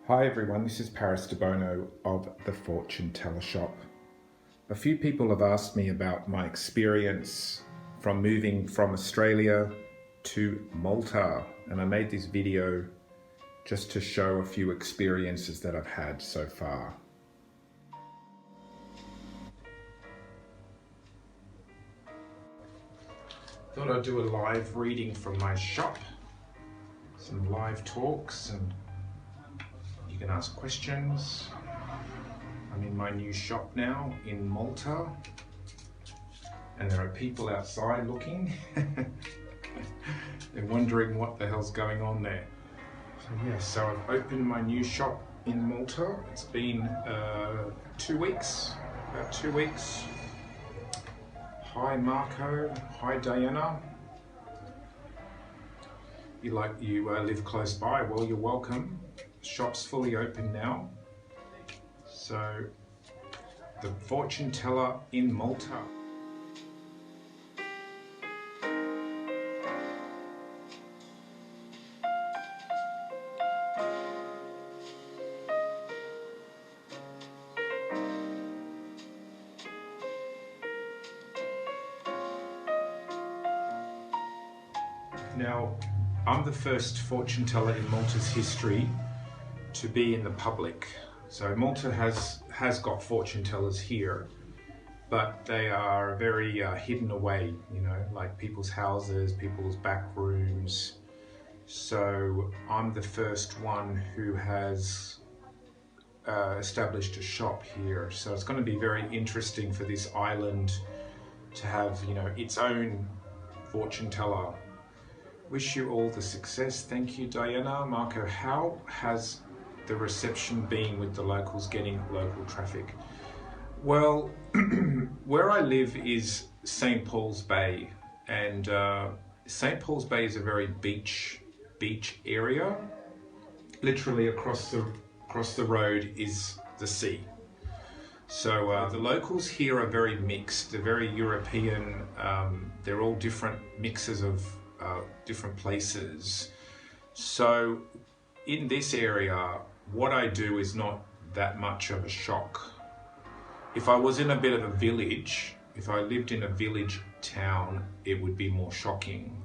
Hi everyone, this is Paris Debono of the Fortune Teller Shop. A few people have asked me about my experience from moving from Australia to Malta, and I made this video just to show a few experiences that I've had so far. Thought I'd do a live reading from my shop, some live talks, and you can ask questions. I'm in my new shop now in Malta, and there are people outside looking. They're wondering what the hell's going on there. So I've opened my new shop in Malta. It's been 2 weeks, about 2 weeks. Hi Marco, hi Diana. You live close by? Well, you're welcome. Shop's fully open now. So, the Fortune Teller in Malta. Now, I'm the first fortune teller in Malta's history to be in the public. So Malta has got fortune tellers here, but they are very hidden away, like people's houses, people's back rooms. So I'm the first one who has established a shop here. So it's going to be very interesting for this island to have, its own fortune teller. Wish you all the success. Thank you, Diana. Marco, how has the reception been with the locals getting local traffic? Well, where I live is St. Paul's Bay, and St. Paul's Bay is a very beach area. Literally across the road is the sea. So the locals here are very mixed. They're very European. They're all different mixes of different places. So in this area, what I do is not that much of a shock. If I was in a bit of a village, if I lived in a village town, it would be more shocking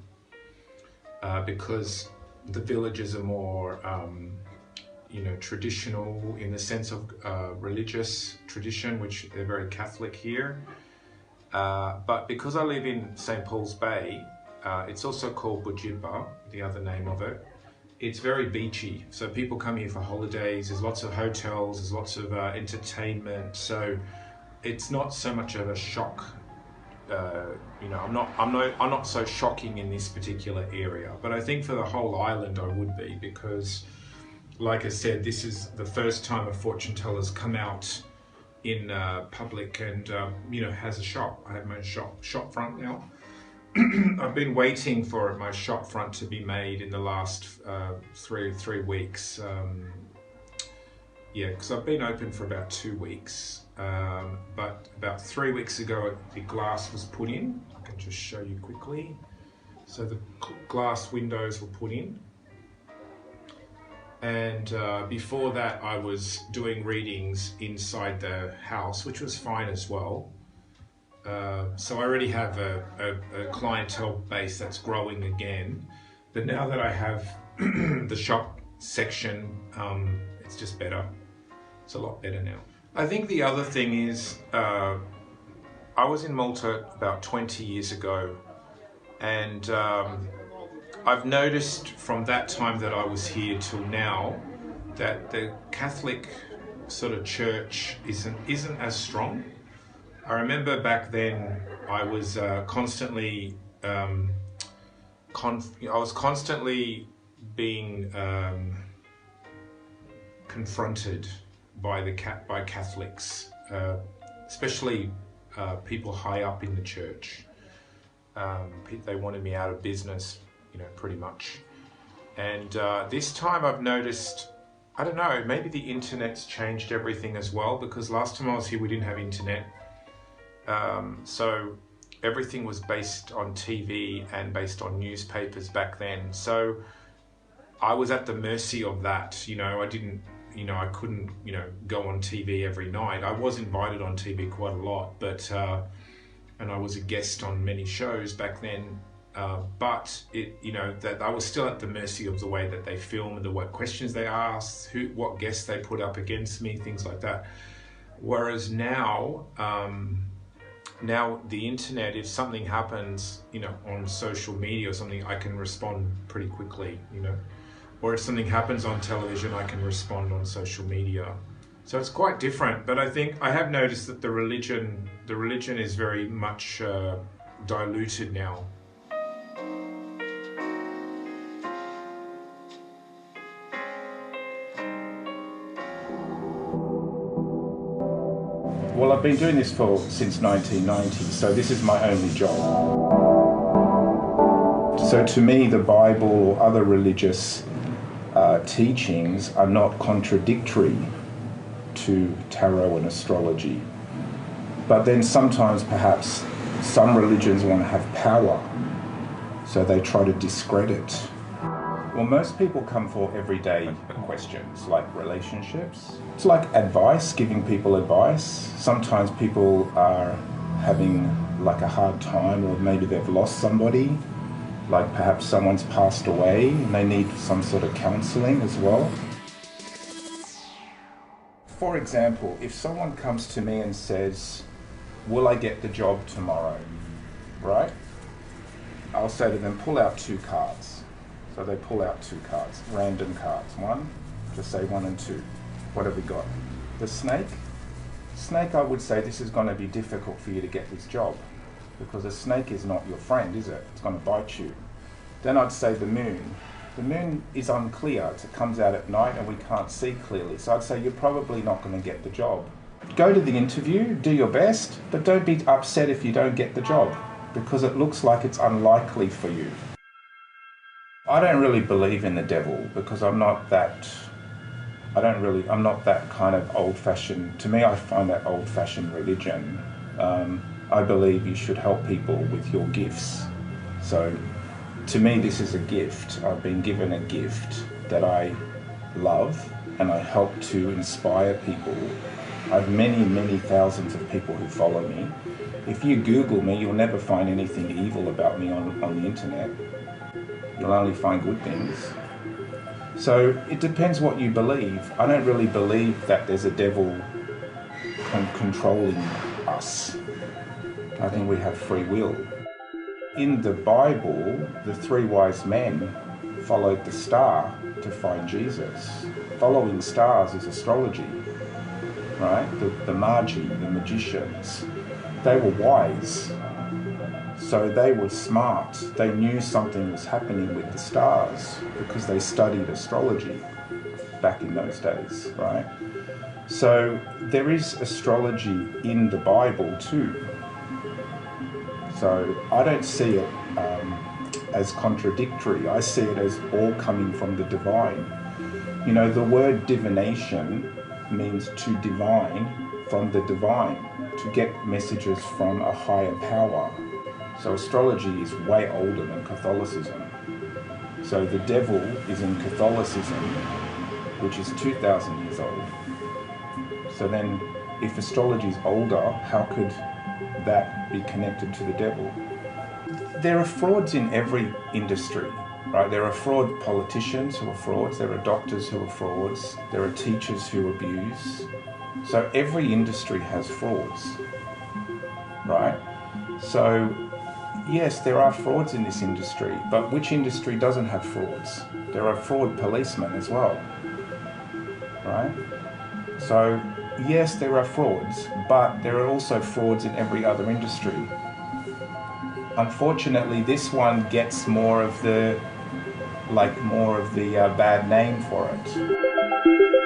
because the villages are more traditional in the sense of religious tradition, which they're very Catholic here. But because I live in St. Paul's Bay, it's also called Bujibba, the other name of it. It's very beachy, so people come here for holidays. There's lots of hotels, there's lots of entertainment, so it's not so much of a shock. I'm not so shocking in this particular area, but I think for the whole island I would be, because, like I said, this is the first time a fortune teller's come out in public and has a shop. I have my shop front now. I've been waiting for my shop front to be made in the last three weeks. Because I've been open for about 2 weeks. But about 3 weeks ago, the glass was put in. I can just show you quickly. So the glass windows were put in. And before that, I was doing readings inside the house, which was fine as well. So I already have a clientele base that's growing again, but now that I have the shop section, it's just better. It's a lot better now. I think the other thing is, I was in Malta about 20 years ago, and I've noticed from that time that I was here till now that the Catholic sort of church isn't as strong. I remember back then I was constantly being confronted by Catholics, especially people high up in the church. They wanted me out of business, pretty much. And this time I've noticed, I don't know, maybe the internet's changed everything as well, because last time I was here we didn't have internet. So everything was based on TV and based on newspapers back then. So I was at the mercy of that. I didn't I couldn't, go on TV every night. I was invited on TV quite a lot, but and I was a guest on many shows back then. But that I was still at the mercy of the way that they film and what questions they asked, what guests they put up against me, things like that. Whereas now, the internet, if something happens, on social media or something, I can respond pretty quickly, or if something happens on television, I can respond on social media. So it's quite different. But I think I have noticed that the religion is very much diluted now. Well, I've been doing this since 1990, so this is my only job. So to me, the Bible or other religious teachings are not contradictory to tarot and astrology. But then sometimes perhaps some religions want to have power, so they try to discredit. Well, most people come for everyday questions like relationships. It's like advice, giving people advice. Sometimes people are having like a hard time, or maybe they've lost somebody, like perhaps someone's passed away and they need some sort of counseling as well. For example, if someone comes to me and says, will I get the job tomorrow, right? I'll say to them, pull out 2 cards. So they pull out 2 cards, random cards. One, just say 1 and 2. What have we got? The snake. Snake, I would say this is going to be difficult for you to get this job, because a snake is not your friend, is it? It's going to bite you. Then I'd say the moon. The moon is unclear. It comes out at night and we can't see clearly. So I'd say you're probably not going to get the job. Go to the interview, do your best, but don't be upset if you don't get the job, because it looks like it's unlikely for you. I don't really believe in the devil, because I'm not that kind of old-fashioned. To me, I find that old-fashioned religion. I believe you should help people with your gifts. So to me, this is a gift. I've been given a gift that I love, and I help to inspire people. I have many, many thousands of people who follow me. If you Google me, you'll never find anything evil about me on the internet. You'll only find good things. So it depends what you believe. I don't really believe that there's a devil controlling us. I think we have free will. In the Bible, the 3 wise men followed the star to find Jesus. Following stars is astrology, right? The magi, the magicians, they were wise. So they were smart. They knew something was happening with the stars because they studied astrology back in those days, right? So there is astrology in the Bible too. So I don't see it as contradictory. I see it as all coming from the divine. The word divination means to divine from the divine, to get messages from a higher power. So astrology is way older than Catholicism. So the devil is in Catholicism, which is 2,000 years old. So then, if astrology is older, how could that be connected to the devil? There are frauds in every industry, right? There are fraud politicians who are frauds, there are doctors who are frauds, there are teachers who abuse. So every industry has frauds, right? So yes, there are frauds in this industry, but which industry doesn't have frauds? There are fraud policemen as well, right? So yes, there are frauds, but there are also frauds in every other industry. Unfortunately, this one gets more of the bad name for it.